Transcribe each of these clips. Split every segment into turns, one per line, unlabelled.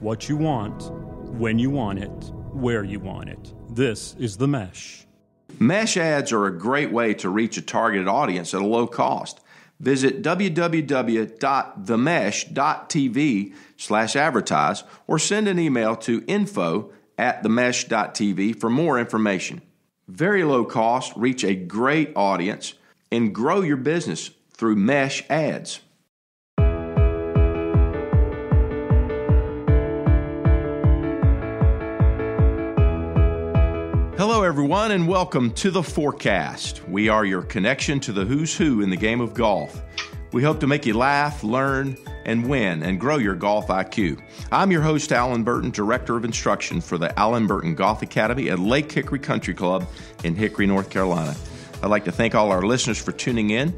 What you want, when you want it, where you want it. This is The Mesh.
Mesh ads are a great way to reach a targeted audience at a low cost. Visit www.themesh.tv/advertise or send an email to info@themesh.tv for more information. Very low cost, reach a great audience, and grow your business through Mesh ads. Hello, everyone, and welcome to The Forecast. We are your connection to the who's who in the game of golf. We hope to make you laugh, learn, and win, and grow your golf IQ. I'm your host, Alan Burton, Director of Instruction for the Alan Burton Golf Academy at Lake Hickory Country Club in Hickory, North Carolina. I'd like to thank all our listeners for tuning in.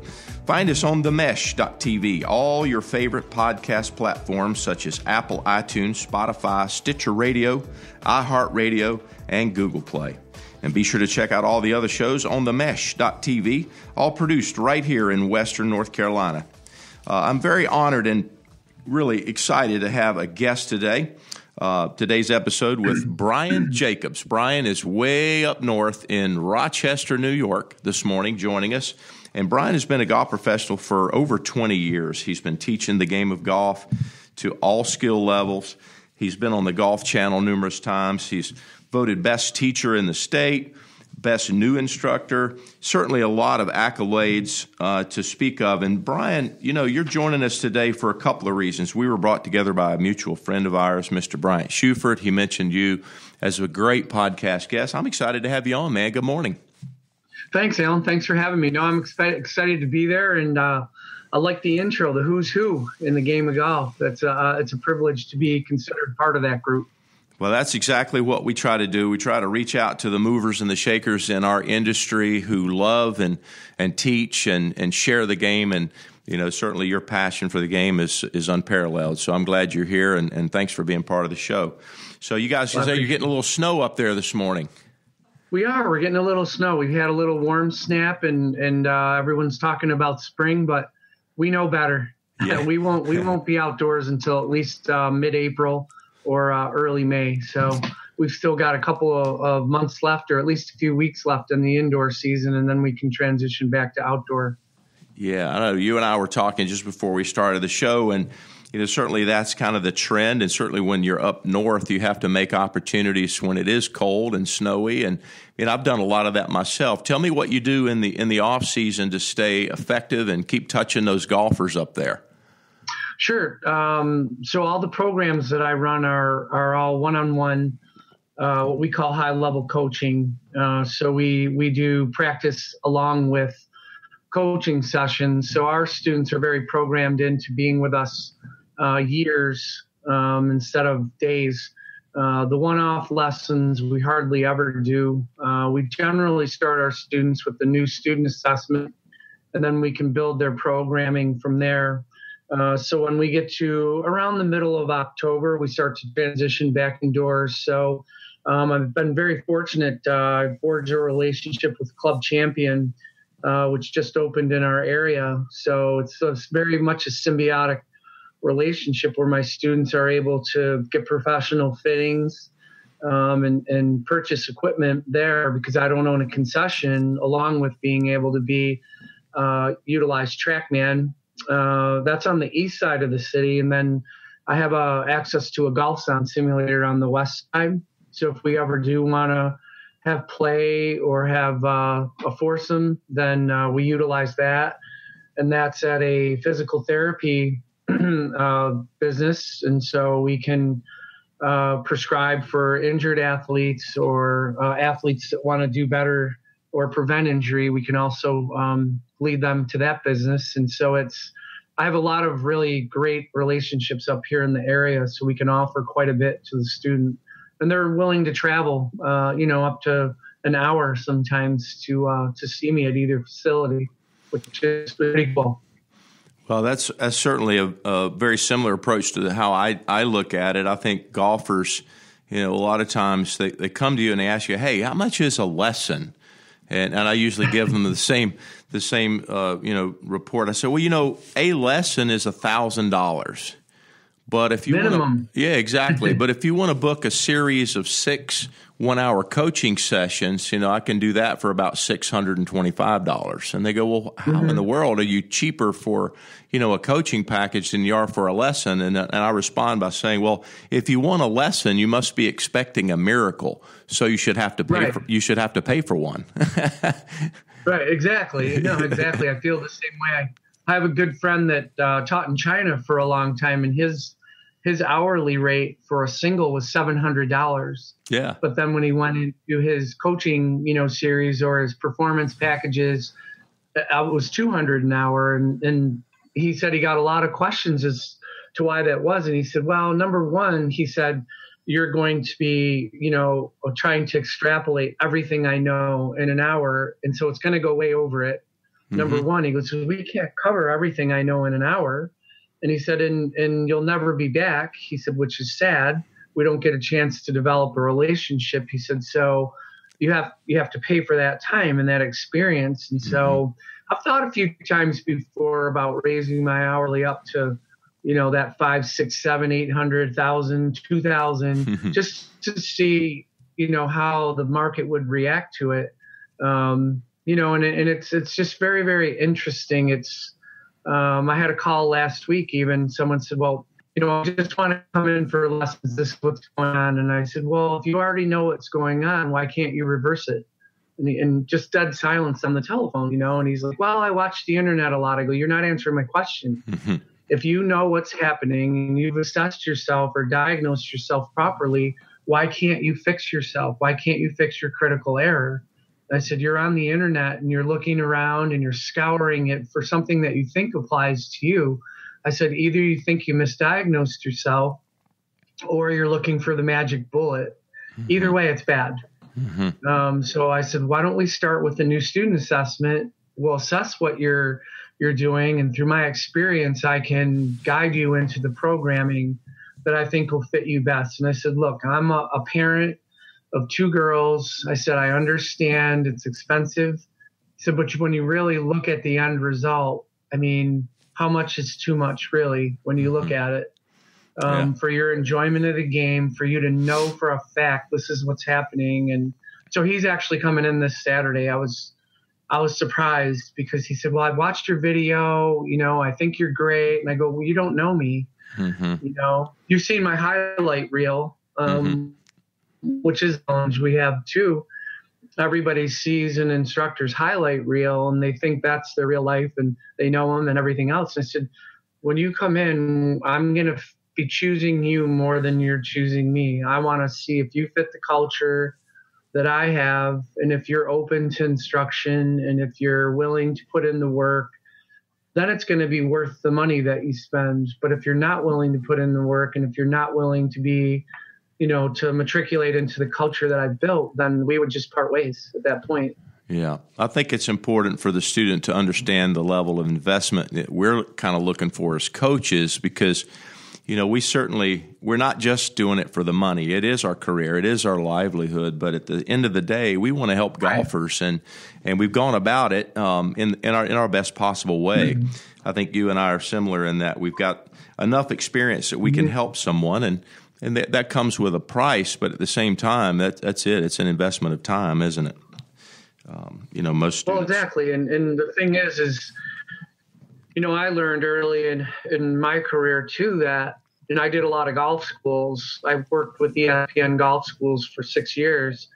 Find us on themesh.tv, all your favorite podcast platforms such as Apple, iTunes, Spotify, Stitcher Radio, iHeartRadio, and Google Play. And be sure to check out all the other shows on themesh.tv, all produced right here in Western North Carolina. I'm very honored and really excited to have a guest today. Today's episode with Brian Jacobs. Brian is way up north in Rochester, New York this morning, joining us. And Brian has been a golf professional for over 20 years. He's been teaching the game of golf to all skill levels. He's been on the Golf Channel numerous times. He's voted best teacher in the state, best new instructor, certainly a lot of accolades to speak of. And Brian, you know, you're joining us today for a couple of reasons. We were brought together by a mutual friend of ours, Mr. Bryant Shuford. He mentioned you as a great podcast guest. I'm excited to have you on, man. Good morning.
Thanks, Alan. Thanks for having me. No, I'm excited to be there, and I like the intro, the who's who in the game of golf. It's a privilege to be considered part of that group.
Well, that's exactly what we try to do. We try to reach out to the movers and the shakers in our industry who love and teach and share the game. And, you know, certainly your passion for the game is unparalleled. So I'm glad you're here, and thanks for being part of the show. So you guys say you're getting a little snow up there this morning.
We are. We're getting a little snow. We've had a little warm snap, and everyone's talking about spring, but we know better. Yeah. we won't be outdoors until at least mid-April or early May. So we've still got a couple of months left, or at least a few weeks left in the indoor season, and then we can transition back to outdoor.
Yeah, I know. You and I were talking just before we started the show, and you know, certainly that's kind of the trend. And certainly when you're up north, you have to make opportunities when it is cold and snowy. And you know, I've done a lot of that myself. Tell me what you do in the off season to stay effective and keep touching those golfers up there.
Sure. So all the programs that I run are all one-on-one, what we call high-level coaching. So we do practice along with coaching sessions. So our students are very programmed into being with us years instead of days. The one-off lessons we hardly ever do. We generally start our students with the new student assessment, and then we can build their programming from there. So when we get to around the middle of October, we start to transition back indoors. So I've been very fortunate. I forged a relationship with Club Champion, which just opened in our area. So it's very much a symbiotic relationship where my students are able to get professional fittings and purchase equipment there because I don't own a concession, along with being able to be utilized TrackMan. That's on the east side of the city. And then I have access to a golf sound simulator on the west side. So if we ever do want to have play or have a foursome, then we utilize that. And that's at a physical therapy business. And so we can prescribe for injured athletes or athletes that want to do better or prevent injury. We can also lead them to that business. And so I have a lot of really great relationships up here in the area, so we can offer quite a bit to the student. And they're willing to travel, up to an hour sometimes to see me at either facility, which is pretty cool.
Well, that's certainly a very similar approach to how I look at it. I think golfers, a lot of times they come to you and they ask you, hey, how much is a lesson? And I usually give them the same report. I say, well, a lesson is $1,000, But if you
minimum,
yeah, exactly. But if you want to book a series of 6 1-hour coaching sessions, I can do that for about $625. And they go, well, how in the world are you cheaper for, a coaching package than you are for a lesson? And I respond by saying, well, if you want a lesson, you must be expecting a miracle. So you should have to pay.
Right.
You should have to pay for one.
Right. Exactly. No, exactly. I feel the same way. I have a good friend that taught in China for a long time, and his hourly rate for a single was $700.
Yeah.
But then when he went into his coaching, series or his performance packages, it was $200 an hour. And he said he got a lot of questions as to why that was. And he said, well, number one, he said, you're going to be, trying to extrapolate everything I know in an hour. And so it's going to go way over it. Number one, he goes, we can't cover everything I know in an hour. And he said, and you'll never be back. He said, which is sad. We don't get a chance to develop a relationship. He said, so you have to pay for that time and that experience. And so I've thought a few times before about raising my hourly up to, that 5, 6, 7, 800, 1,000, 2,000, just to see, how the market would react to it. And it's just very, very interesting. I had a call last week, even someone said, well, I just want to come in for lessons. This is what's going on. And I said, well, if you already know what's going on, why can't you reverse it? And just dead silence on the telephone, and he's like, well, I watch the internet a lot. I go, you're not answering my question. If you know what's happening and you've assessed yourself or diagnosed yourself properly, why can't you fix yourself? Why can't you fix your critical error? I said, you're on the internet and you're looking around and you're scouring it for something that you think applies to you. I said, either you think you misdiagnosed yourself or you're looking for the magic bullet. Either way, it's bad. So I said, why don't we start with the new student assessment? We'll assess what you're doing. And through my experience, I can guide you into the programming that I think will fit you best. And I said, look, I'm a parent of 2 girls. I said, I understand it's expensive. I said, but when you really look at the end result, I mean, how much is too much really when you look at it? For your enjoyment of the game, for you to know for a fact this is what's happening. And so he's actually coming in this Saturday. I was surprised because he said, well, I watched your video, I think you're great. And I go, well, you don't know me. You've seen my highlight reel. Which is a challenge we have too. Everybody sees an instructor's highlight reel and they think that's their real life and they know them and everything else. And I said, when you come in, I'm going to be choosing you more than you're choosing me. I want to see if you fit the culture that I have and if you're open to instruction and if you're willing to put in the work, then it's going to be worth the money that you spend. But if you're not willing to put in the work and if you're not willing to be to matriculate into the culture that I've built, then we would just part ways at that point.
Yeah. I think it's important for the student to understand the level of investment that we're kind of looking for as coaches because, we're not just doing it for the money. It is our career. It is our livelihood. But at the end of the day, we want to help golfers and we've gone about it in our best possible way. I think you and I are similar in that we've got enough experience that we can help someone and that comes with a price, but at the same time, that's it. It's an investment of time, isn't it? Most students.
Well, exactly. And the thing is, I learned early in my career too that, and I did a lot of golf schools. I worked with ESPN golf schools for 6 years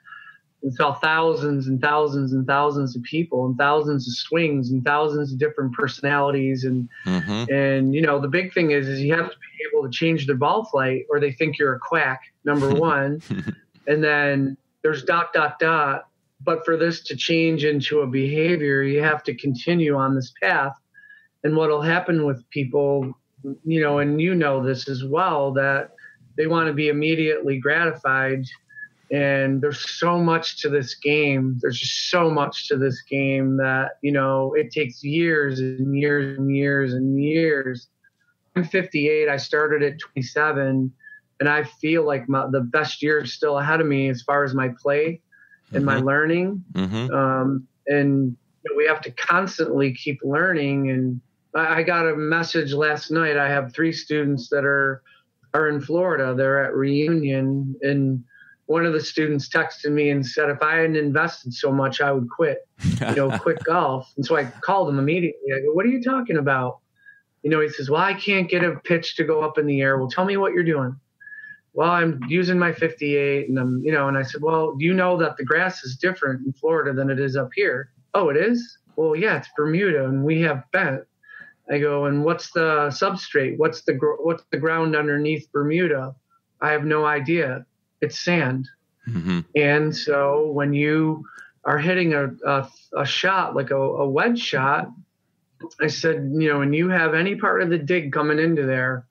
and saw thousands and thousands and thousands of people and thousands of swings and thousands of different personalities. And the big thing is you have to be able to change their ball flight or they think you're a quack, number one. And then there's ... But for this to change into a behavior, you have to continue on this path. And what'll happen with people, and this as well, that they want to be immediately gratified. And there's so much to this game. There's just so much to this game that, it takes years and years and years and years. I'm 58. I started at 27, and I feel like the best years still ahead of me as far as my play and my learning. And we have to constantly keep learning. And I got a message last night. I have 3 students that are are in Florida. They're at Reunion, and one of the students texted me and said, if I hadn't invested so much, I would quit, quit golf. And so I called him immediately. I go, what are you talking about? He says, well, I can't get a pitch to go up in the air. Well, tell me what you're doing. Well, I'm using my 58 and and I said, well, do you know that the grass is different in Florida than it is up here? Oh, it is? Well, yeah, it's Bermuda and we have bent. I go, and what's the substrate? What's the ground underneath Bermuda? I have no idea. It's sand. Mm-hmm. And so when you are hitting a shot, like a wedge shot, I said, and you have any part of the dig coming into there,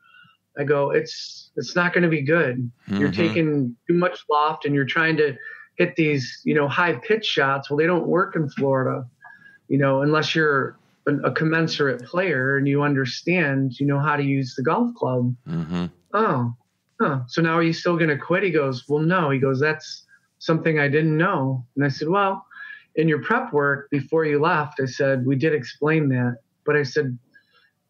I go, it's not going to be good. Mm-hmm. You're taking too much loft and you're trying to hit these, high pitch shots. Well, they don't work in Florida, unless you're a commensurate player and you understand, how to use the golf club. Mm-hmm. So now are you still going to quit? He goes, well, no. He goes, that's something I didn't know. And I said, well, in your prep work before you left, I said, we did explain that. But I said,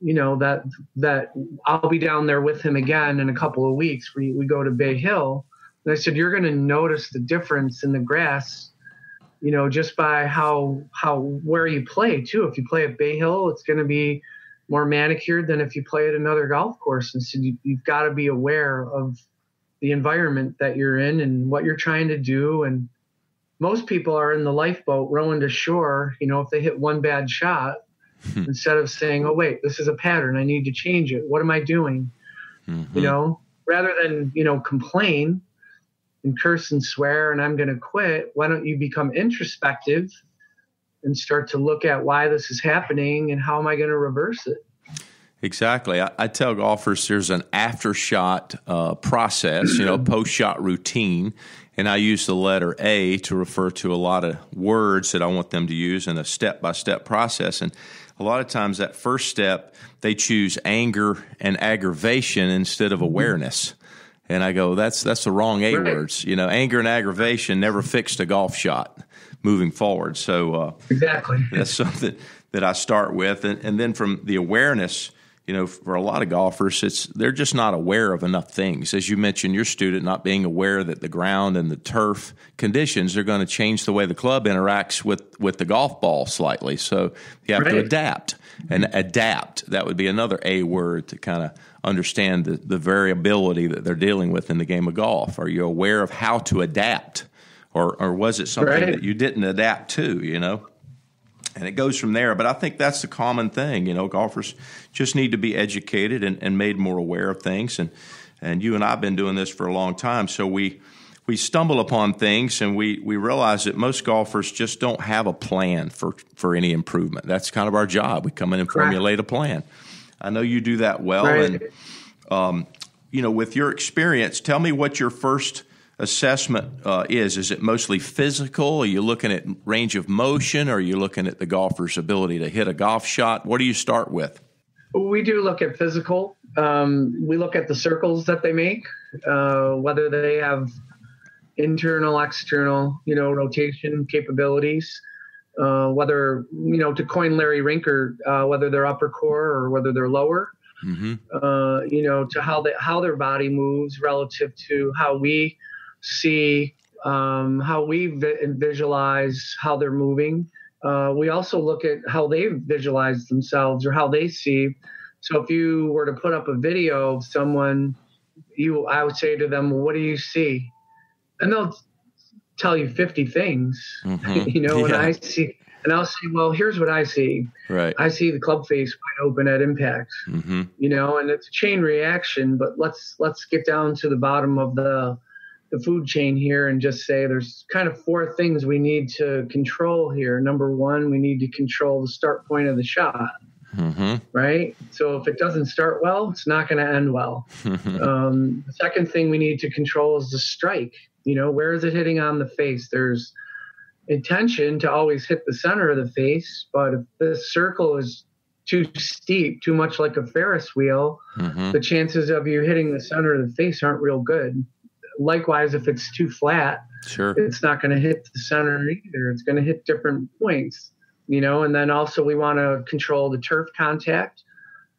that I'll be down there with him again in a couple of weeks. We go to Bay Hill. And I said, you're going to notice the difference in the grass, just by where you play too. If you play at Bay Hill, it's going to be more manicured than if you play at another golf course. And so you've got to be aware of the environment that you're in and what you're trying to do. And most people are in the lifeboat rowing to shore, if they hit one bad shot, instead of saying, oh, wait, this is a pattern. I need to change it. What am I doing? Mm-hmm. Rather than, complain and curse and swear and I'm going to quit, why don't you become introspective and start to look at why this is happening and how am I going to reverse it?
Exactly. I tell golfers there's an after-shot process, post-shot routine, and I use the letter A to refer to a lot of words that I want them to use in a step-by-step process. And a lot of times that first step, they choose anger and aggravation instead of awareness. And I go, that's the wrong A words. Anger and aggravation never fixed a golf shot moving forward. So
exactly,
that's something that I start with. And then from the awareness, for a lot of golfers, they're just not aware of enough things. As you mentioned, your student not being aware that the ground and the turf conditions are going to change the way the club interacts with the golf ball slightly. So you have to adapt. And adapt, that would be another A word to kind of understand the variability that they're dealing with in the game of golf. Are you aware of how to adapt? Or was it something that you didn't adapt to, And it goes from there. But I think that's the common thing. Golfers just need to be educated and made more aware of things. And you and I have been doing this for a long time. So we stumble upon things and we realize that most golfers just don't have a plan for any improvement. That's kind of our job. We come in and formulate a plan. I know you do that well. And, with your experience, tell me what your first assessment is. Is it mostly physical? Are you looking at range of motion? Or are you looking at the golfer's ability to hit a golf shot? What do you start with?
We do look at physical. We look at the circles that they make, whether they have internal, external, rotation capabilities, whether, to coin Larry Rinker, whether they're upper core or whether they're lower, to how their body moves relative to how we see, how we visualize how they're moving. We also look at how they visualize themselves or how they see. So if you were to put up a video of someone, I would say to them, well, what do you see? And they'll tell you 50 things, and I'll say, well, here's what I see.
Right.
I see the club face wide open at impact, and it's a chain reaction, but let's get down to the bottom of the food chain here and just say there's kind of 4 things we need to control here. Number 1, we need to control the start point of the shot. Right? So if it doesn't start well, it's not going to end well. The second thing we need to control is the strike. Where is it hitting on the face? There's intention to always hit the center of the face, but if this circle is too steep, too much like a Ferris wheel, the chances of you hitting the center of the face aren't real good. Likewise, if it's too flat, it's not going to hit the center either. It's going to hit different points, And then also we want to control the turf contact.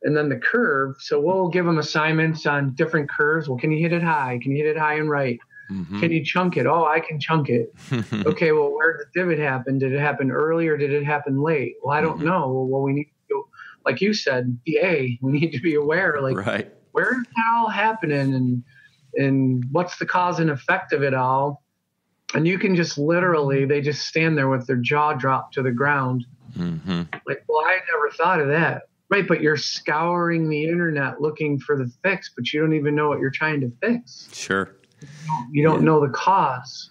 and then the curve. So we'll give them assignments on different curves. Well, can you hit it high? Can you hit it high and right? Mm-hmm. Can you chunk it? Oh, I can chunk it. Okay, well, where did the divot happen? Did it happen early or did it happen late? Well, I don't know. Well, we need to, like you said, we need to be aware, like,
right.
Where is that all happening and what's the cause and effect of it all? And you can just literally, they just stand there with their jaw dropped to the ground. Mm-hmm. Like, well, I never thought of that. Right, but you're scouring the internet looking for the fix, but you don't even know what you're trying to fix.
Sure.
You don't know the cause,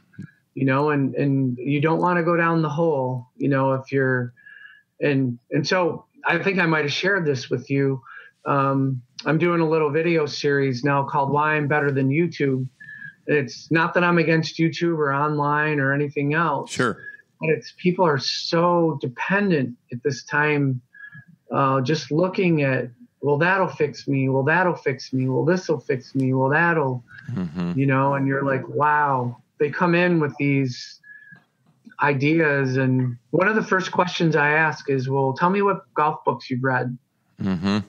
and you don't want to go down the hole, if you're, and so I think I might have shared this with you. I'm doing a little video series now called Why I'm Better Than YouTube. It's not that I'm against YouTube or online or anything else.
Sure.
But it's people are so dependent at this time, just looking at, well, that'll fix me. Well, that'll fix me. Well, this will fix me. Well, that'll, and you're like, wow. They come in with these ideas. And one of the first questions I ask is, well, tell me what golf books you've read. Mm-hmm.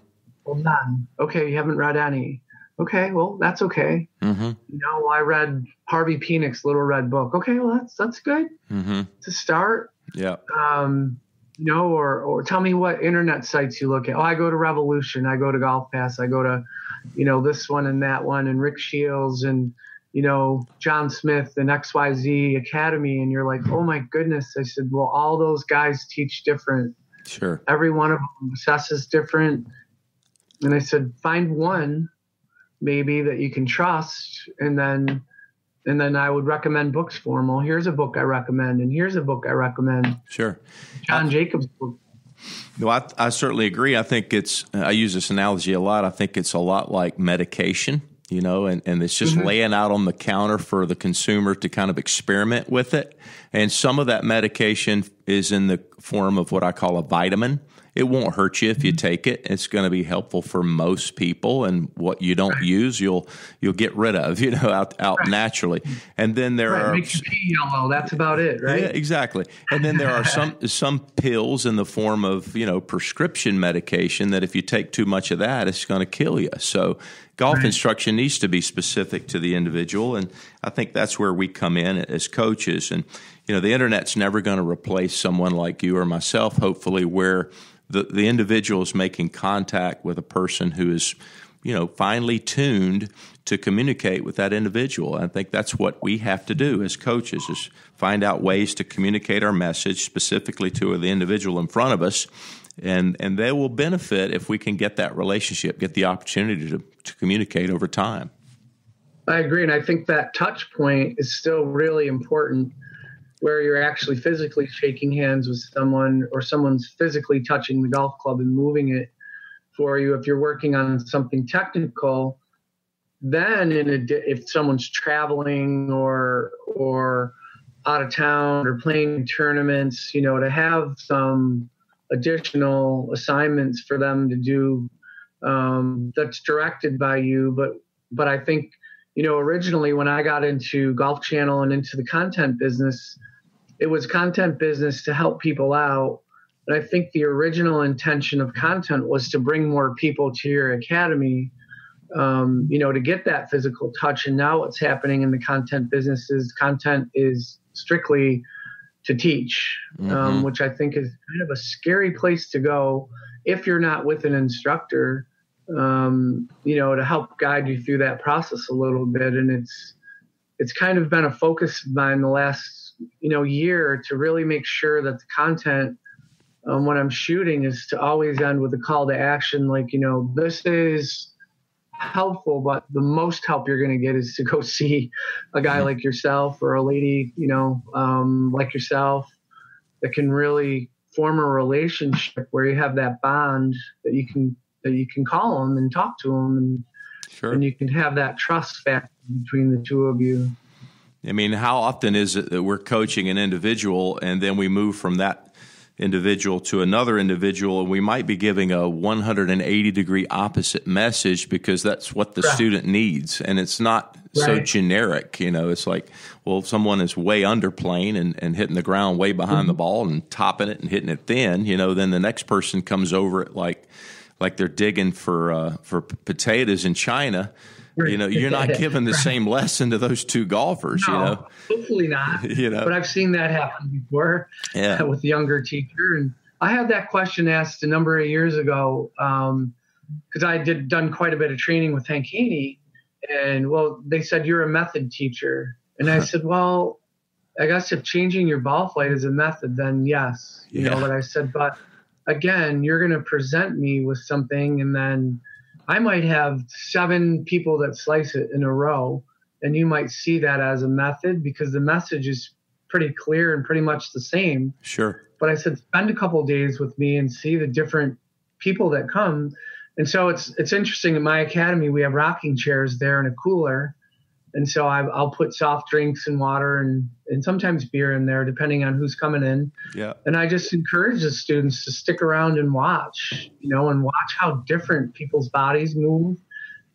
Well, none. Okay, you haven't read any. Okay, well, that's okay. Mm-hmm. I read Harvey Penick's Little Red Book. Okay, well, that's good to start.
Yeah.
Or tell me what internet sites you look at. Oh, I go to Revolution. I go to Golf Pass. I go to, this one and that one and Rick Shields and, John Smith and XYZ Academy. And you're like, oh my goodness. I said, well, all those guys teach different.
Sure.
Every one of them assesses different. And I said, find one maybe that you can trust. And then I would recommend books for them. Well, here's a book I recommend, and here's a book I recommend.
Sure.
John Jacobs' book.
No, I certainly agree. I think I use this analogy a lot. I think it's a lot like medication, and it's just laying out on the counter for the consumer to kind of experiment with it. And some of that medication is in the form of what I call a vitamin. It won't hurt you if you take it. It's going to be helpful for most people, and what you don't use, you'll get rid of, out naturally. And then there are
make you pee yellow. That's about it, right?
Yeah, exactly. And then there are some pills in the form of prescription medication that if you take too much of that, it's going to kill you. So golf instruction needs to be specific to the individual, and I think that's where we come in as coaches. And the internet's never going to replace someone like you or myself, hopefully, where the individual is making contact with a person who is, finely tuned to communicate with that individual. And I think that's what we have to do as coaches, is find out ways to communicate our message specifically to the individual in front of us. And they will benefit if we can get that relationship, get the opportunity to communicate over time.
I agree. And I think that touch point is still really important, where you're actually physically shaking hands with someone, or someone's physically touching the golf club and moving it for you. If you're working on something technical, then if someone's traveling or out of town or playing tournaments, to have some additional assignments for them to do that's directed by you. But I think, originally when I got into Golf Channel and into the content business, it was content business to help people out. And I think the original intention of content was to bring more people to your academy, to get that physical touch. And now what's happening in the content business is content is strictly to teach, which I think is kind of a scary place to go if you're not with an instructor, to help guide you through that process a little bit. And it's kind of been a focus of mine the last year to really make sure that the content when I'm shooting is to always end with a call to action. Like, this is helpful, but the most help you're going to get is to go see a guy like yourself or a lady, like yourself, that can really form a relationship where you have that bond that you can call them and talk to them, and you can have that trust factor between the two of you.
I mean, how often is it that we're coaching an individual and then we move from that individual to another individual, and we might be giving a 180-degree opposite message because that's what the student needs, and it's not so generic. It's like, well, if someone is way underplaying and hitting the ground way behind the ball and topping it and hitting it thin, then the next person comes over at like like they're digging for potatoes in China. You're not giving the same lesson to those two golfers.
No, hopefully not. But I've seen that happen before with the younger teacher. And I had that question asked a number of years ago because I done quite a bit of training with Hank Haney. And, well, they said, you're a method teacher. And I said, well, I guess if changing your ball flight is a method, then yes. You know what I said? But, again, you're going to present me with something, and then I might have 7 people that slice it in a row, and you might see that as a method because the message is pretty clear and pretty much the same.
Sure.
But I said, spend a couple of days with me and see the different people that come. And so it's interesting. In my academy, we have rocking chairs there and a cooler. And so I'll put soft drinks and water and sometimes beer in there, depending on who's coming in.
Yeah.
And I just encourage the students to stick around and watch, and watch how different people's bodies move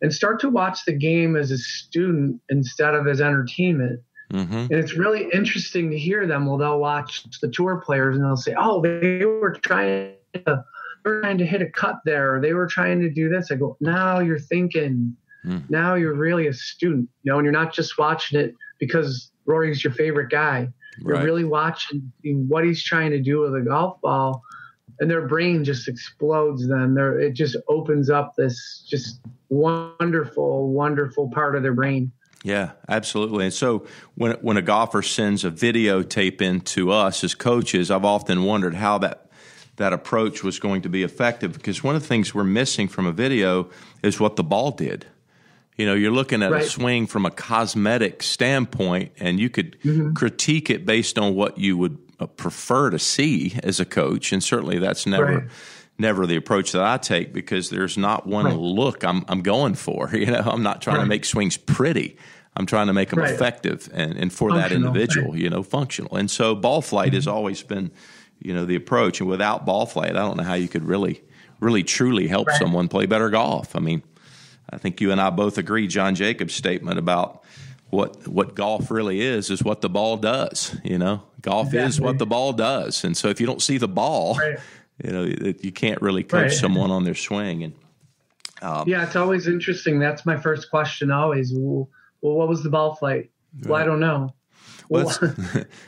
and start to watch the game as a student instead of as entertainment. Mm-hmm. And it's really interesting to hear them. Well, they'll watch the tour players and they'll say, oh, they were trying to hit a cut there, or they were trying to do this. I go, now you're thinking. Now you're really a student, and you're not just watching it because Rory's your favorite guy. You're really watching what he's trying to do with a golf ball, and their brain just explodes then. It just opens up this just wonderful, wonderful part of their brain.
Yeah, absolutely. And so when a golfer sends a videotape in to us as coaches, I've often wondered how that approach was going to be effective, because one of the things we're missing from a video is what the ball did. You're looking at a swing from a cosmetic standpoint, and you could critique it based on what you would prefer to see as a coach. And certainly that's never the approach that I take, because there's not one look I'm going for. I'm not trying to make swings pretty. I'm trying to make them effective and for functional, that individual, functional. And so ball flight has always been, the approach. And without ball flight, I don't know how you could really truly help someone play better golf. I mean, I think you and I both agree John Jacobs' statement about what golf really is what the ball does. Golf is what the ball does. And so if you don't see the ball, you can't really coach someone on their swing. And
it's always interesting. That's my first question always. Well, what was the ball flight? Well, I don't know.
Well,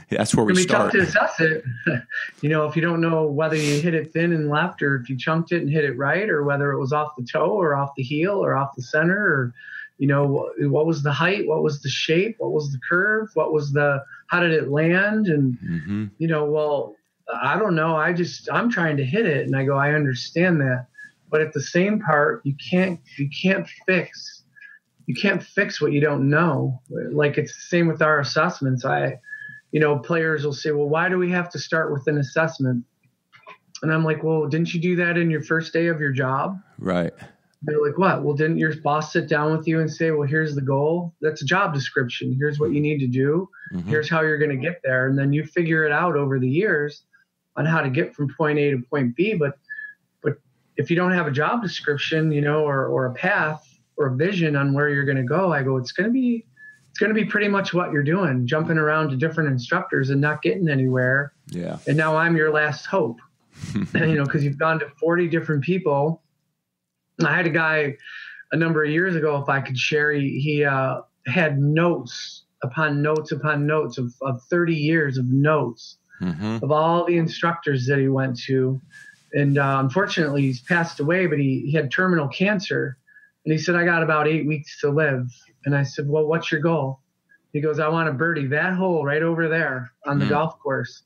that's where we start.
It's tough to assess it. If you don't know whether you hit it thin and left, or if you chunked it and hit it right, or whether it was off the toe or off the heel or off the center, or, what was the height? What was the shape? What was the curve? How did it land? And, well, I don't know. I'm trying to hit it. And I go, I understand that. But at the same part, you can't fix what you don't know. Like, it's the same with our assessments. Players will say, well, why do we have to start with an assessment? And I'm like, well, didn't you do that in your first day of your job?
Right.
They're like, what? Well, didn't your boss sit down with you and say, well, here's the goal. That's a job description. Here's what you need to do. Mm-hmm. Here's how you're going to get there. And then you figure it out over the years on how to get from point A to point B. But if you don't have a job description, or a path or a vision on where you're going to go, I go, it's going to be pretty much what you're doing, jumping around to different instructors and not getting anywhere.
Yeah. And
now I'm your last hope, because you've gone to 40 different people. I had a guy a number of years ago, if I could share, he had notes upon notes upon notes of 30 years of notes of all the instructors that he went to. And unfortunately, he's passed away, but he had terminal cancer. And he said, I got about 8 weeks to live. And I said, well, what's your goal? He goes, I want to birdie that hole right over there on the golf course.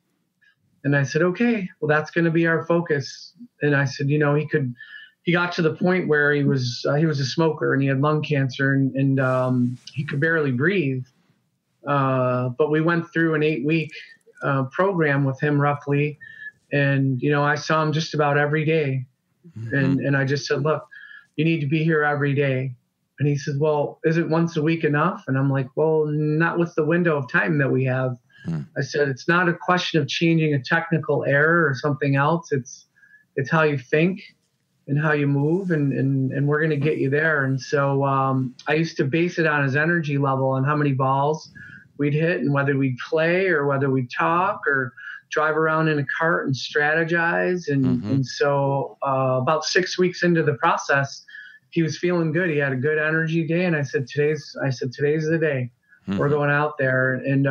And I said, okay, well, that's going to be our focus. And I said, he got to the point where he was a smoker and he had lung cancer and he could barely breathe. But we went through an 8-week program with him roughly. And, I saw him just about every day. And I just said, look, you need to be here every day. And he says, well, is it once a week enough? And I'm like, well, not with the window of time that we have. I said, it's not a question of changing a technical error or something else. It's how you think and how you move, and we're going to get you there. And so I used to base it on his energy level and how many balls we'd hit and whether we'd play or whether we'd talk or drive around in a cart and strategize. And so about 6 weeks into the process, he was feeling good. He had a good energy day. And I said, today's the day. We're going out there. And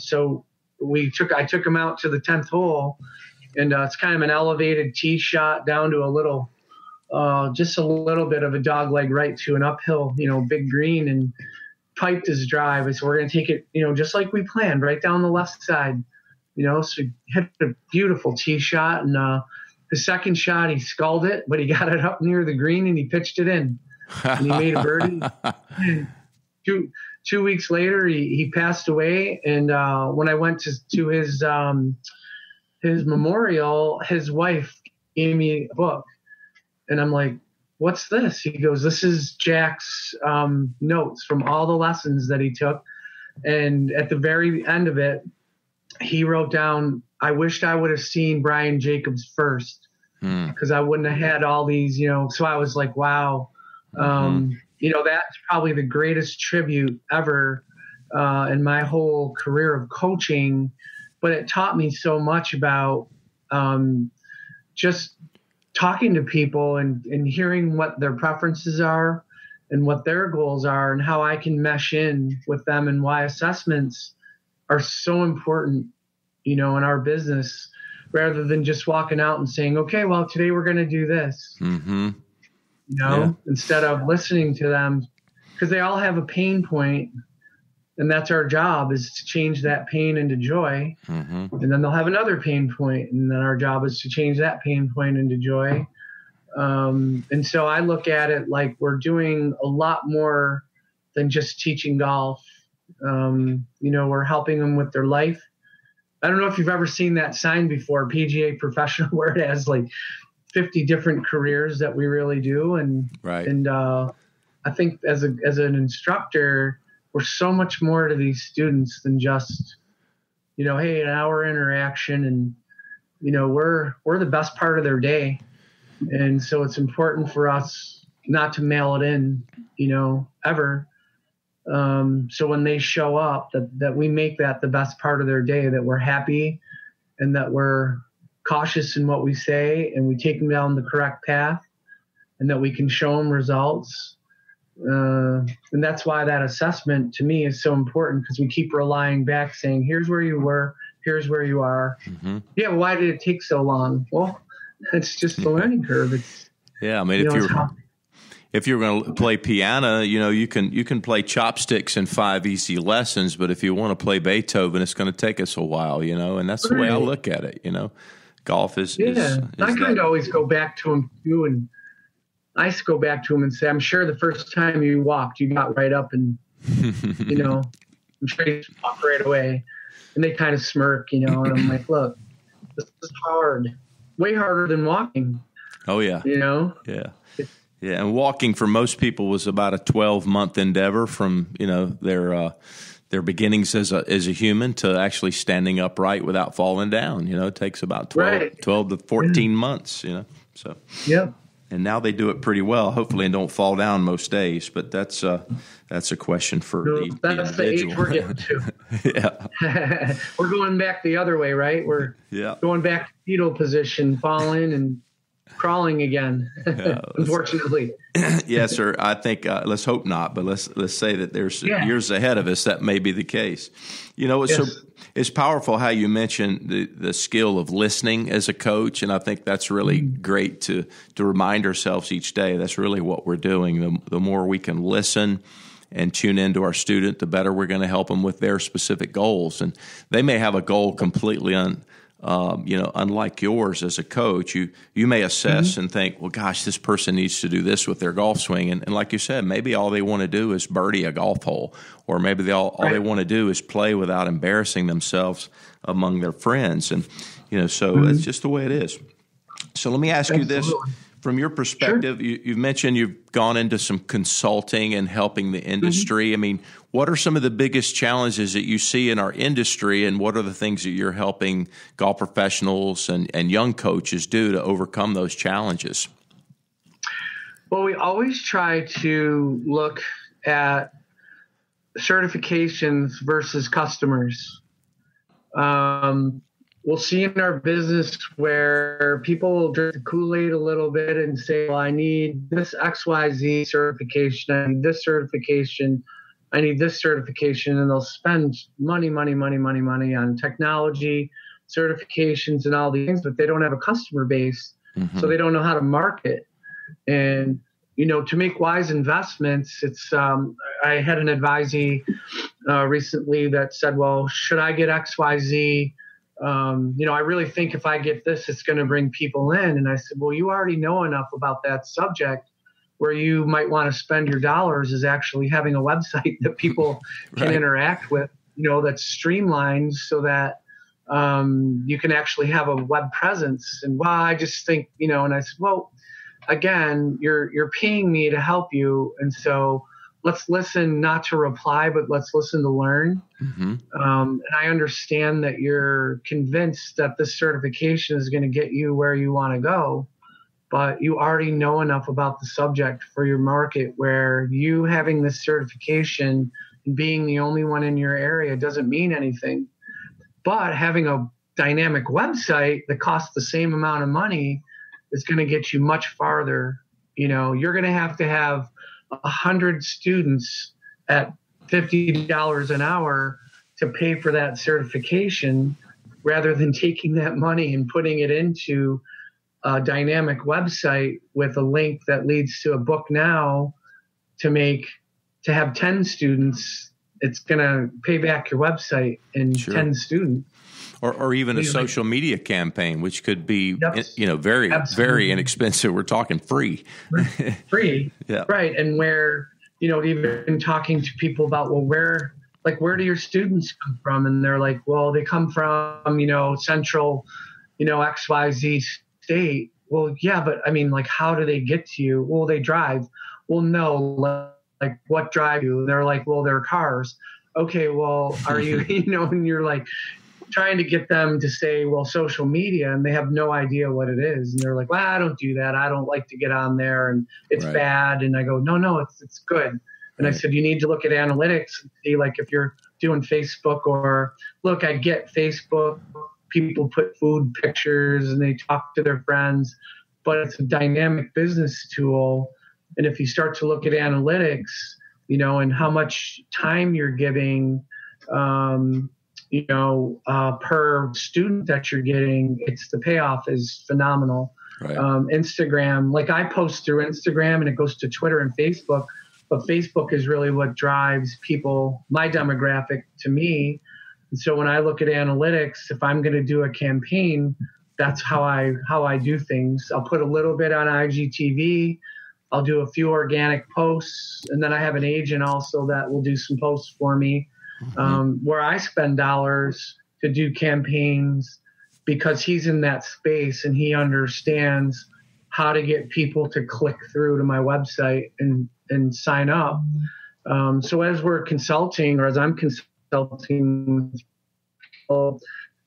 so I took him out to the 10th hole, and it's kind of an elevated tee shot down to a little, just a little bit of a dog leg right to an uphill, big green, and piped his drive. I said, we're going to take it, just like we planned, right down the left side, so hit a beautiful tee shot. And the second shot, he sculled it, but he got it up near the green and he pitched it in, and he made a birdie. Two weeks later, he passed away. And when I went to his memorial, his wife gave me a book, and I'm like, what's this? He goes, this is Jack's notes from all the lessons that he took. And at the very end of it, he wrote down, I wished I would have seen Brian Jacobs first, because I wouldn't have had all these, so I was like, wow. That's probably the greatest tribute ever in my whole career of coaching. But it taught me so much about just talking to people and hearing what their preferences are and what their goals are, and how I can mesh in with them, and why assessments are so important, in our business, rather than just walking out and saying, okay, well, today we're going to do this. Instead of listening to them, because they all have a pain point, and that's our job, is to change that pain into joy. And then they'll have another pain point, and then our job is to change that pain point into joy. And so I look at it like we're doing a lot more than just teaching golf. We're helping them with their life. I don't know if you've ever seen that sign before, PGA Professional, where it has like 50 different careers that we really do. And I think as an instructor, we're so much more to these students than just, hey, an hour interaction, and, we're the best part of their day. And so it's important for us not to mail it in, ever. So when they show up, that we make that the best part of their day, that we're happy, and that we're cautious in what we say, and we take them down the correct path, and that we can show them results. And that's why that assessment to me is so important, because we keep relying back, saying, here's where you were, here's where you are. Yeah, why did it take so long? Well, it's just the learning curve.
If you're going to play piano, you can play chopsticks in 5 easy lessons, but if you want to play Beethoven, it's going to take us a while, and that's the way I look at it. Golf is.
I kind of always go back to him too, and I go back to him and say, I'm sure the first time you walked, you got right up and, I'm sure you walked right away. And they kind of smirk, and I'm like, look, this is hard, way harder than walking.
Oh yeah. Yeah. Yeah. And walking for most people was about a 12-month endeavor from, their beginnings as a human to actually standing upright without falling down. It takes about 12 to 14 months, so.
Yeah.
And now they do it pretty well, hopefully, and don't fall down most days. But that's a question for the
individual. The age we're getting to.
Yeah.
We're going back the other way, right? We're going back to fetal position, falling and crawling again, unfortunately.
Yes, sir. I think let's hope not, but let's say that there's years ahead of us that may be the case. It's powerful how you mentioned the skill of listening as a coach, and I think that's really great to remind ourselves each day. That's really what we're doing. The more we can listen and tune into our student, the better we're going to help them with their specific goals. And they may have a goal completely unlike yours as a coach. You may assess and think, well, gosh, this person needs to do this with their golf swing. And like you said, maybe all they want to do is birdie a golf hole, or maybe all they want to do is play without embarrassing themselves among their friends. And, so it's just the way it is. So let me ask you this. From your perspective, you've mentioned you've gone into some consulting and helping the industry. I mean, what are some of the biggest challenges that you see in our industry, and what are the things that you're helping golf professionals and young coaches do to overcome those challenges?
Well, we always try to look at certifications versus customers. we'll see in our business where people will drink the Kool-Aid a little bit and say, well, I need this XYZ certification, I need this certification, I need this certification, and they'll spend money on technology, certifications, and all these things, but they don't have a customer base, so they don't know how to market. And, to make wise investments, it's I had an advisee recently that said, well, should I get XYZ? I really think if I get this, it's going to bring people in. And I said, well, you already know enough about that subject where you might want to spend your dollars is actually having a website that people can interact with, that's streamlined so that you can actually have a web presence. And I just think, and I said, well, again, you're paying me to help you. And so let's listen, not to reply, but let's listen to learn. And I understand that you're convinced that this certification is going to get you where you want to go, but you already know enough about the subject for your market where you having this certification and being the only one in your area doesn't mean anything. But having a dynamic website that costs the same amount of money is going to get you much farther. You're going to have 100 students at $50 an hour to pay for that certification rather than taking that money and putting it into a dynamic website with a link that leads to a book now to have 10 students. It's going to pay back your website in 10 students.
Or even a social media campaign, which could be, very, very inexpensive. We're talking free.
Free.
Yeah.
Right. And where, even talking to people about, well, where do your students come from? And they're like, well, they come from, central, XYZ state. Well, yeah, but I mean, how do they get to you? Well, they drive. Well, no, what drive you? And they're like, well, they're cars. Okay, well, are you, and you're like, trying to get them to say, well, social media, and they have no idea what it is. And they're like, well, I don't do that. I don't like to get on there and it's bad. And I go, no, it's good. And I said, you need to look at analytics and see if you're doing Facebook or look, I get Facebook, people put food pictures and they talk to their friends, but it's a dynamic business tool. And if you start to look at analytics, and how much time you're giving, per student that you're getting, the payoff is phenomenal. Right. Instagram, I post through Instagram and it goes to Twitter and Facebook, but Facebook is really what drives people, my demographic, to me. And so when I look at analytics, if I'm going to do a campaign, that's how I do things. I'll put a little bit on IGTV. I'll do a few organic posts, and then I have an agent also that will do some posts for me. Where I spend dollars to do campaigns because he's in that space and he understands how to get people to click through to my website and sign up. So as we're consulting, or as I'm consulting,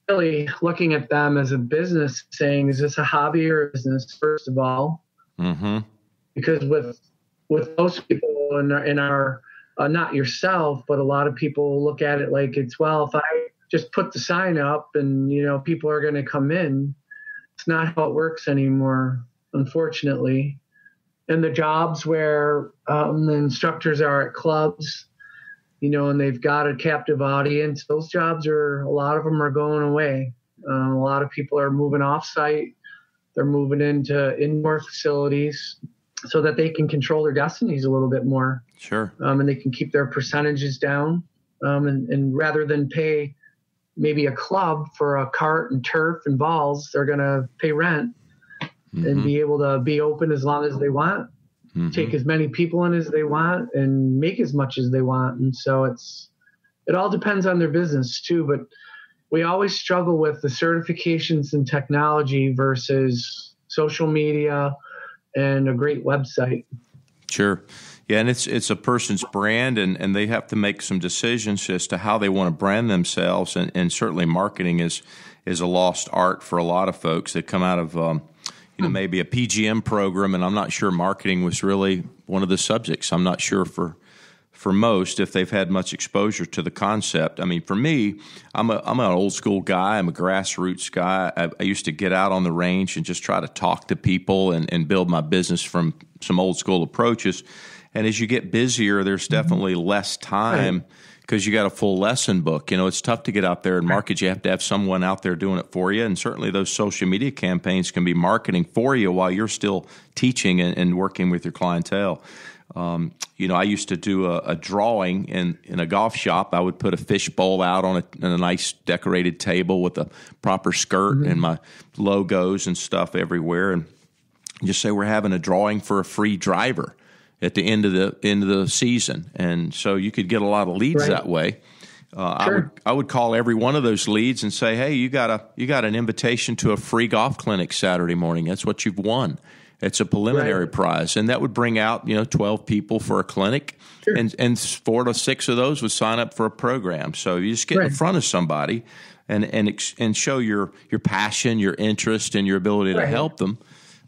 really looking at them as a business, saying, is this a hobby or a business, first of all? Because with most people in our not yourself, but a lot of people look at it like it's, well, if I just put the sign up and, people are going to come in. It's not how it works anymore, unfortunately. And the jobs where the instructors are at clubs, and they've got a captive audience, those jobs a lot of them are going away. A lot of people are moving off site. They're moving into indoor facilities so that they can control their destinies a little bit more.
Sure. And
they can keep their percentages down. And rather than pay maybe a club for a cart and turf and balls, they're going to pay rent and be able to be open as long as they want, take as many people in as they want, and make as much as they want. And so it all depends on their business too. But we always struggle with the certifications in technology versus social media and a great website.
Sure. Yeah, and it's a person's brand, and they have to make some decisions as to how they want to brand themselves. And certainly marketing is a lost art for a lot of folks that come out of maybe a PGM program, and I'm not sure marketing was really one of the subjects. I'm not sure for for most if they've had much exposure to the concept. I mean, for me, I'm an old school guy. I'm a grassroots guy. I used to get out on the range and just try to talk to people and build my business from some old school approaches. And as you get busier, there's definitely less time because you got a full lesson book. You know, it's tough to get out there and market. You have to have someone out there doing it for you. And certainly those social media campaigns can be marketing for you while you're still teaching and working with your clientele. You know, I used to do a drawing in a golf shop. I would put a fish bowl out on a nice decorated table with a proper skirt and my logos and stuff everywhere, and just say we're having a drawing for a free driver at the end of the season, and so you could get a lot of leads that way. Sure. I would call every one of those leads and say, hey, you got an invitation to a free golf clinic Saturday morning. That's what you've won. It's a preliminary prize, and that would bring out 12 people for a clinic, and 4 to 6 of those would sign up for a program. So you just get in front of somebody and show your passion, your interest, and your ability to help them.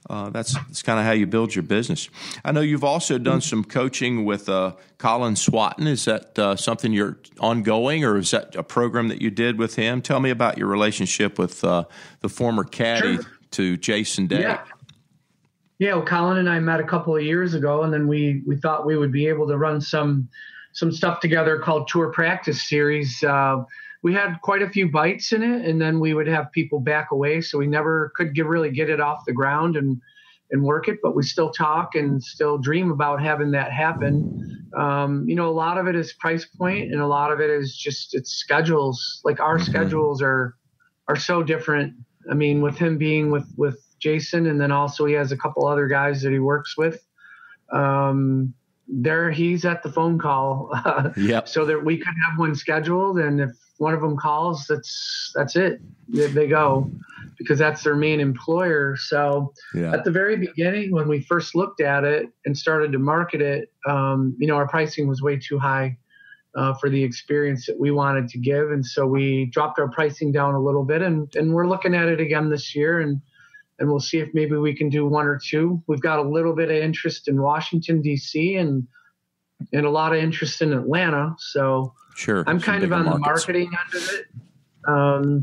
That's kind of how you build your business. I know you've also done some coaching with Colin Swatton. Is that something you're ongoing, or is that a program that you did with him? Tell me about your relationship with the former caddy to Jason Day.
Yeah, well, Colin and I met a couple of years ago, and then we thought we would be able to run some stuff together called Tour Practice Series. We had quite a few bites in it, and then we would have people back away, so we never could really get it off the ground and work it, but we still talk and still dream about having that happen. A lot of it is price point, and a lot of it is just it's schedules. Like our schedules are so different. I mean, with him being with Jason, and then also he has a couple other guys that he works with. He's at the phone call, so that we could have one scheduled, and if one of them calls, that's it. They go, because that's their main employer. So at the very beginning, when we first looked at it and started to market it, our pricing was way too high for the experience that we wanted to give, and so we dropped our pricing down a little bit, and we're looking at it again this year, and we'll see if maybe we can do 1 or 2. We've got a little bit of interest in Washington, D.C., and a lot of interest in Atlanta. So I'm kind of on the marketing end of it.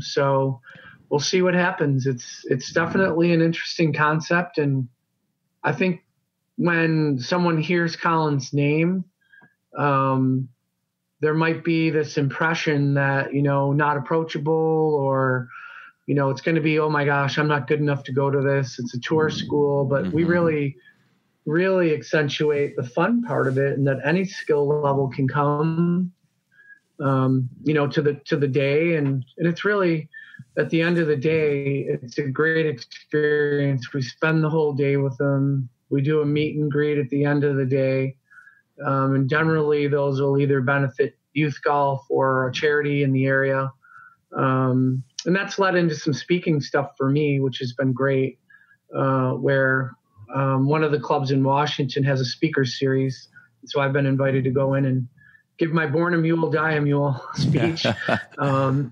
So we'll see what happens. It's definitely an interesting concept. And I think when someone hears Colin's name, there might be this impression that, not approachable, or it's going to be, oh my gosh, I'm not good enough to go to this. It's a tour school, but we really, really accentuate the fun part of it, and that any skill level can come, to the day. And it's really, at the end of the day, it's a great experience. We spend the whole day with them. We do a meet and greet at the end of the day. And generally those will either benefit youth golf or a charity in the area. And that's led into some speaking stuff for me, which has been great, where one of the clubs in Washington has a speaker series. So I've been invited to go in and give my Born a Mule, Die a Mule speech. I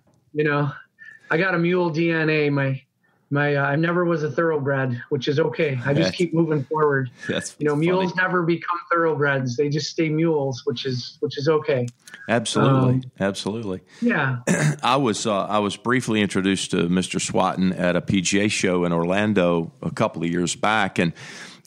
got a mule DNA. I never was a thoroughbred, which is okay. I just keep moving forward. Mules never become thoroughbreds. They just stay mules, which is okay.
Absolutely.
Yeah.
I was briefly introduced to Mr. Swatton at a PGA show in Orlando a couple of years back, and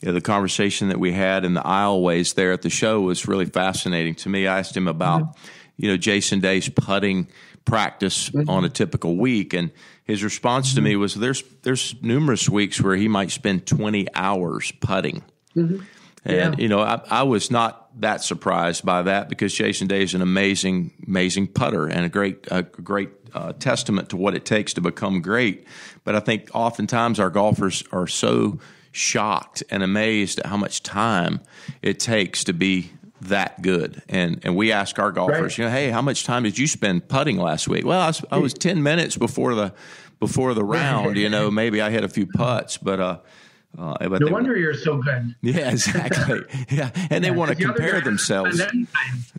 the conversation that we had in the aisleways there at the show was really fascinating to me. I asked him about, Jason Day's putting practice on a typical week, and his response to me was, there's numerous weeks where he might spend 20 hours putting. And I was not that surprised by that, because Jason Day is an amazing putter and a great testament to what it takes to become great. But I think oftentimes our golfers are so shocked and amazed at how much time it takes to be that good. And we ask our golfers, hey, how much time did you spend putting last week? Well, I was 10 minutes before the round, maybe I hit a few putts, but
No wonder you're so good.
Yeah, exactly. Yeah, and they want to compare themselves.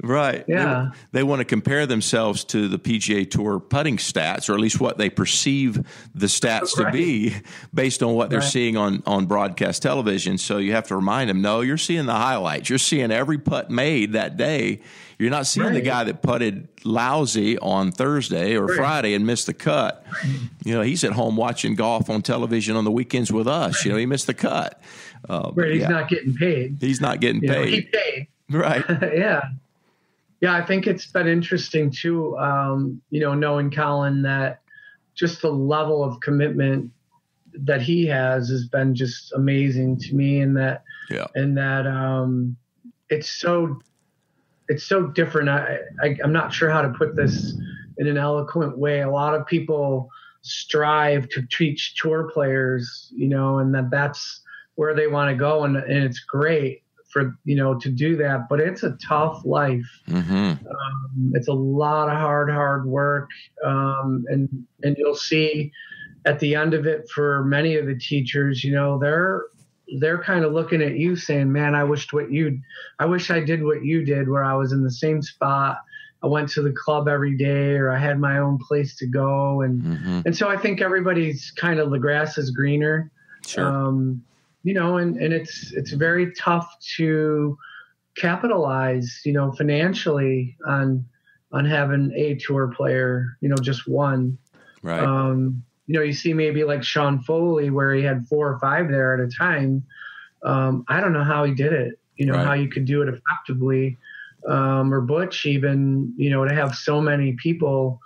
Right.
Yeah.
They want to compare themselves to the PGA Tour putting stats, or at least what they perceive the stats to be based on what they're seeing on broadcast television. So you have to remind them, no, you're seeing the highlights. You're seeing every putt made that day. You're not seeing the guy that putted lousy on Thursday or Friday and missed the cut. He's at home watching golf on television on the weekends with us. He missed the cut.
He's not getting paid.
He's not getting paid.
He paid.
Right.
Yeah. Yeah, I think it's been interesting too, knowing Colin, that just the level of commitment that he has been just amazing to me, and that it's so different. I'm not sure how to put this in an eloquent way. A lot of people strive to teach tour players, and that's where they want to go. And it's great for, to do that, but it's a tough life. Mm-hmm. It's a lot of hard work. And you'll see at the end of it, for many of the teachers, they're kind of looking at you saying, man, I wish I did what you did, where I was in the same spot. I went to the club every day, or I had my own place to go. And so I think everybody's kind of, the grass is greener.
Sure.
And it's very tough to capitalize, financially on having a tour player, just one.
Right.
You see maybe like Sean Foley, where he had 4 or 5 there at a time. I don't know how he did it, how you could do it effectively. Or Butch even, to have so many people,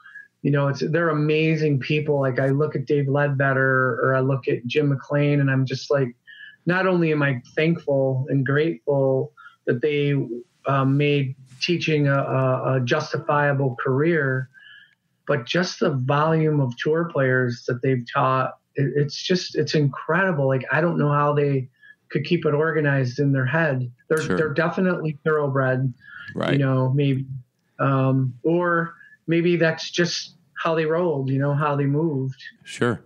they're amazing people. Like I look at Dave Ledbetter, or I look at Jim McLean, and I'm just like, not only am I thankful and grateful that they made teaching a justifiable career, but just the volume of tour players that they've taught, it's incredible. Like, I don't know how they could keep it organized in their head. They're definitely thoroughbred,
right?
Maybe, or maybe that's just how they rolled, how they moved.
Sure.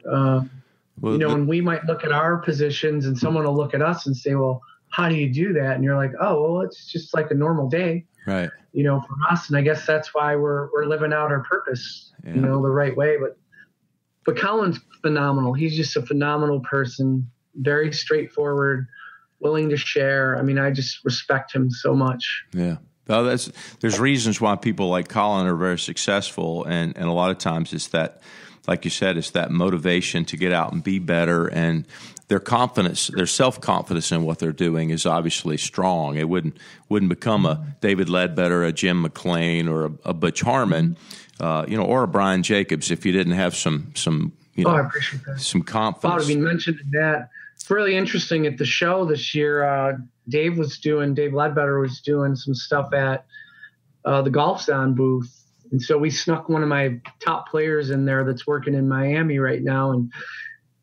And we might look at our positions, and someone will look at us and say, well, how do you do that? And you're like, oh, well, it's just like a normal day.
Right.
For us. And I guess that's why we're living out our purpose, the right way. But Colin's phenomenal. He's just a phenomenal person, very straightforward, willing to share. I mean, I just respect him so much.
Yeah. Well, there's reasons why people like Colin are very successful. And a lot of times it's that, like you said, it's that motivation to get out and be better, and their confidence, their self-confidence in what they're doing is obviously strong. It wouldn't become a David Ledbetter, a Jim McLean, or a Butch Harmon, or a Brian Jacobs if you didn't have some
I appreciate that.
Some confidence.
I mentioned that. It's really interesting at the show this year. Dave Ledbetter was doing some stuff at the Golf Zone booth. And so we snuck one of my top players in there that's working in Miami right now. And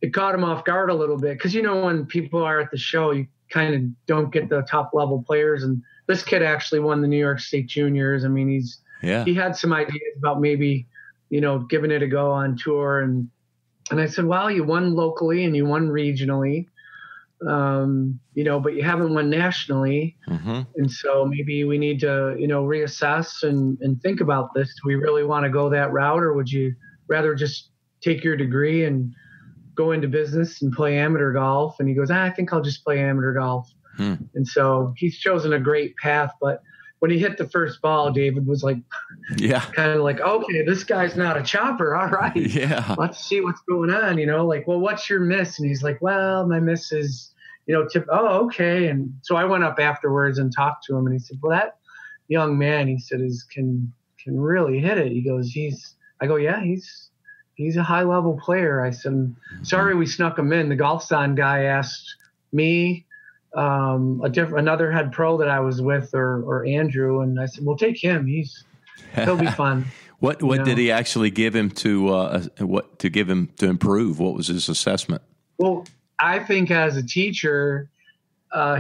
it caught him off guard a little bit, because, when people are at the show, you kind of don't get the top level players. And this kid actually won the New York State Juniors. I mean, he had some ideas about maybe, giving it a go on tour. And I said, well, you won locally and you won regionally, but you haven't won nationally. Mm-hmm. And so maybe we need to, reassess and think about this. Do we really want to go that route, or would you rather just take your degree and go into business and play amateur golf? And he goes, I think I'll just play amateur golf. And so he's chosen a great path. But when he hit the first ball, David was like, kind of like, okay, this guy's not a chopper. All right.
Yeah.
Let's see what's going on. Like, well, what's your miss? And he's like, well, my miss is, tip. Oh, okay. And so I went up afterwards and talked to him, and he said, well, that young man, he said, can really hit it. He goes, I go, yeah, he's a high level player. I said, sorry, we snuck him in. The Golf Zone guy asked me, another head pro that I was with, or Andrew, and I said, "Well, take him. He'll be fun."
What did he actually give him to improve? What was his assessment?
Well, I think as a teacher,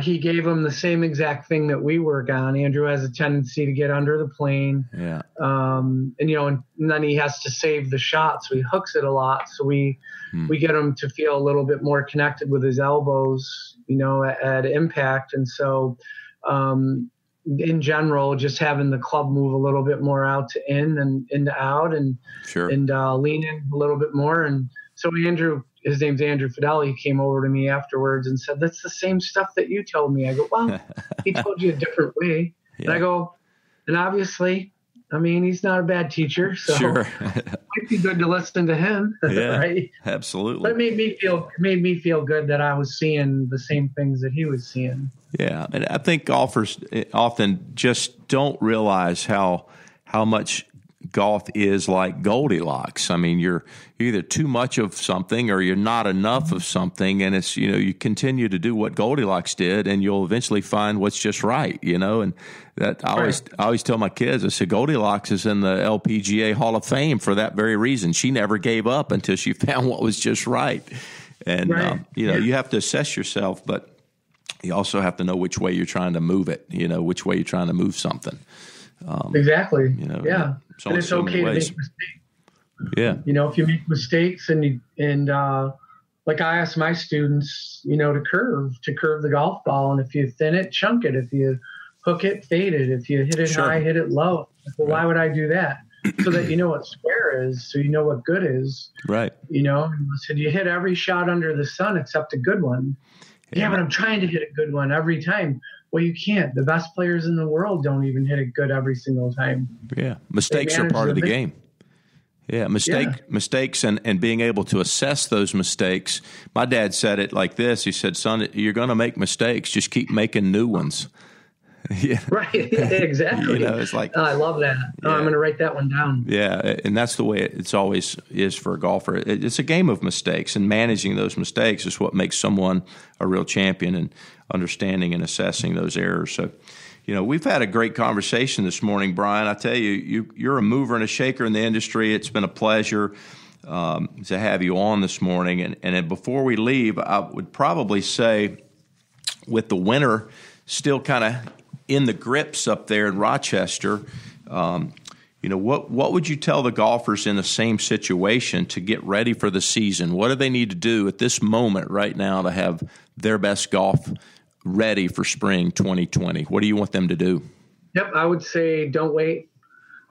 he gave him the same exact thing that we work on. Andrew has a tendency to get under the plane.
Yeah.
And then he has to save the shot, so he hooks it a lot. So we get him to feel a little bit more connected with his elbows, at impact. And so, in general, just having the club move a little bit more out to in and into out, and
sure.
and lean in a little bit more. And so Andrew, his name's Andrew Fidel, he came over to me afterwards and said, "That's the same stuff that you told me." I go, "Well, he told you a different way." Yeah. And I go, and obviously, he's not a bad teacher, so
sure.
it might be good to listen to him.
Yeah,
right?
Absolutely.
But it made me feel good that I was seeing the same things that he was seeing.
Yeah, and I think golfers often just don't realize how much golf is like Goldilocks. You're either too much of something or you're not enough of something, and it's you continue to do what Goldilocks did, and you'll eventually find what's just right. And that I always tell my kids, I say Goldilocks is in the LPGA Hall of Fame for that very reason. She never gave up until she found what was just right, and you have to assess yourself, but you also have to know which way you're trying to move it. Which way you're trying to move something.
Exactly. Yeah. And it's okay to make mistakes.
Yeah.
If you make mistakes and like I ask my students, to curve the golf ball. And if you thin it, chunk it. If you hook it, fade it. If you hit it high, hit it low. Well, why would I do that? So that you know what square is, so you know what good is.
Right.
I said, you hit every shot under the sun except a good one. Yeah, but I'm trying to hit a good one every time. Well, you can't. The best players in the world don't even hit it good every single time.
Yeah, mistakes are part of the game. Yeah, mistakes and being able to assess those mistakes. My dad said it like this. He said, "Son, you're going to make mistakes. Just keep making new ones." Yeah.
Right, exactly.
It's like
I love that. Yeah. I'm going to write that one down.
Yeah, and that's the way it's always is for a golfer. It's a game of mistakes, and managing those mistakes is what makes someone a real champion, and understanding and assessing those errors. So, we've had a great conversation this morning, Brian. I tell you, you're a mover and a shaker in the industry. It's been a pleasure to have you on this morning. And before we leave, I would probably say, with the winter still kind of in the grips up there in Rochester, what would you tell the golfers in the same situation to get ready for the season? What do they need to do at this moment right now to have their best golf ready for spring 2020? What do you want them to do?
Yep, I would say don't wait.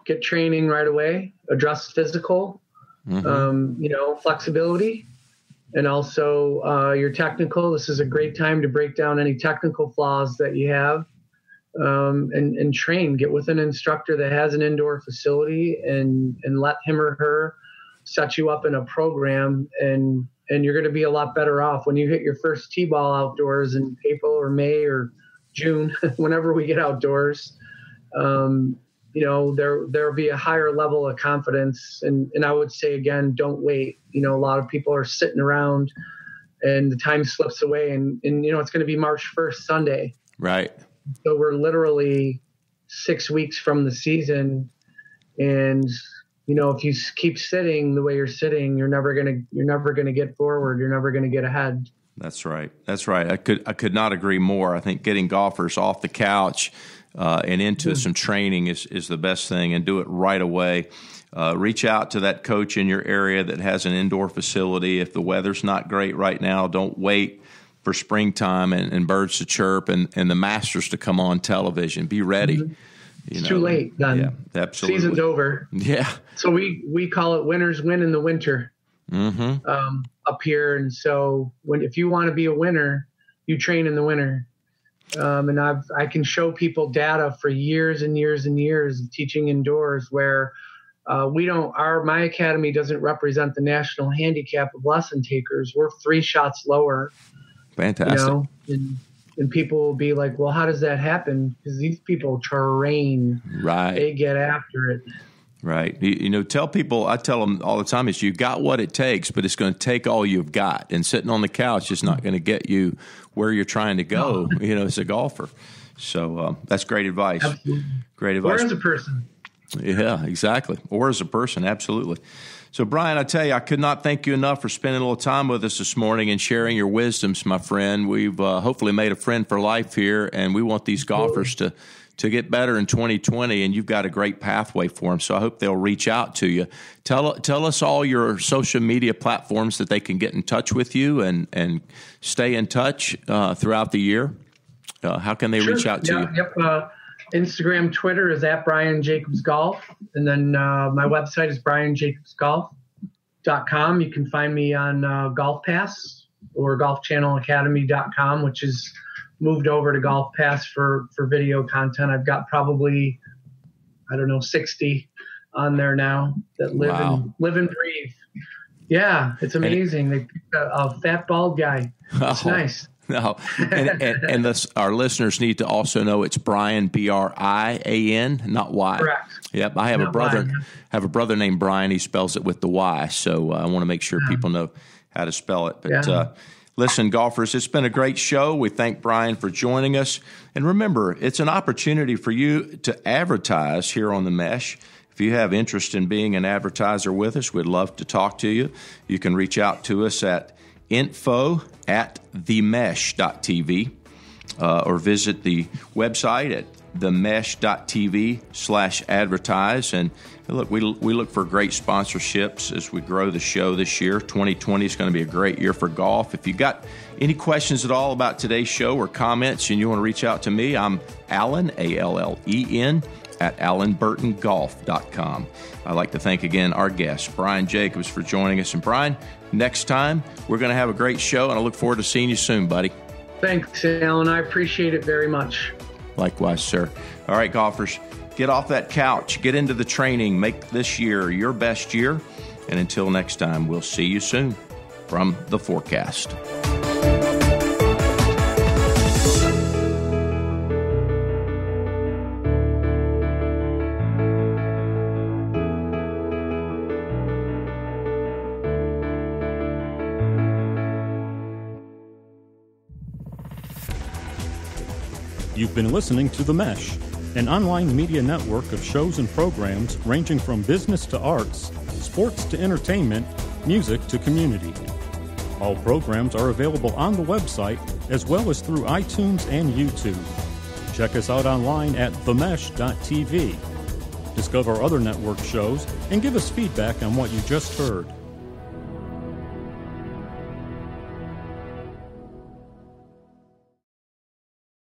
Get training right away. Address physical, flexibility, and also your technical. This is a great time to break down any technical flaws that you have. And train, get with an instructor that has an indoor facility and let him or her set you up in a program, and you're going to be a lot better off when you hit your first tee ball outdoors in April or May or June, whenever we get outdoors. There'll be a higher level of confidence. And I would say, again, don't wait. A lot of people are sitting around and the time slips away and it's going to be March 1st, Sunday.
Right.
So we're literally 6 weeks from the season, and if you keep sitting the way you're sitting, you're never gonna get forward. You're never gonna get ahead.
That's right. I could not agree more. I think getting golfers off the couch and into some training is the best thing, and do it right away. Reach out to that coach in your area that has an indoor facility. If the weather's not great right now, don't wait for springtime and birds to chirp and the Masters to come on television. Be ready.
Mm-hmm. It's too late. Done.
Yeah, absolutely.
Season's over.
Yeah.
So we call it winners win in the winter up here. And so if you want to be a winner, you train in the winter. And I can show people data for years and years and years of teaching indoors where my academy doesn't represent the national handicap of lesson takers. We're 3 shots lower.
Fantastic.
And people will be like, well, how does that happen? Because these people train.
Right.
They get after it.
Right. Tell people, I tell them all the time, is you got what it takes, but it's going to take all you've got. And sitting on the couch is not going to get you where you're trying to go, as a golfer. So that's great advice.
Absolutely.
Great advice.
Or as a person.
Yeah, exactly. Or as a person, absolutely. So, Brian, I tell you, I could not thank you enough for spending a little time with us this morning and sharing your wisdoms, my friend. We've hopefully made a friend for life here, and we want these golfers to get better in 2020, and you've got a great pathway for them. So I hope they'll reach out to you. Tell us all your social media platforms that they can get in touch with you and stay in touch throughout the year. How can they reach out to you?
Yep. Instagram, Twitter is at Brian Jacobs Golf. And then my website is brianjacobsgolf.com. You can find me on Golf Pass or golfchannelacademy.com, which is moved over to Golf Pass for video content. I've got probably, 60 on there now that live and breathe. Yeah, it's amazing. They picked a fat bald guy. It's nice.
No, and our listeners need to also know it's Brian, Brian, not Y.
Correct.
Yep, I have a brother named Brian. He spells it with the Y, so I want to make sure people know how to spell it. But listen, golfers, it's been a great show. We thank Brian for joining us, and remember, it's an opportunity for you to advertise here on the Mesh. If you have interest in being an advertiser with us, we'd love to talk to you. You can reach out to us at info@themesh.tv or visit the website at themesh.tv/advertise. And look, we look for great sponsorships as we grow the show this year. 2020 is going to be a great year for golf. If you got any questions at all about today's show or comments and you want to reach out to me, I'm Allen, Allen, at allenburtongolf.com. I'd like to thank again our guest, Brian Jacobs, for joining us. And Brian, next time we're going to have a great show, and I look forward to seeing you soon, buddy.
Thanks, Alan. I appreciate it very much.
Likewise, sir. All right, golfers, get off that couch, get into the training, make this year your best year. And until next time, we'll see you soon from the Forecast.
You've been listening to The Mesh, an online media network of shows and programs ranging from business to arts, sports to entertainment, music to community. All programs are available on the website as well as through iTunes and YouTube. Check us out online at themesh.tv. Discover other network shows and give us feedback on what you just heard.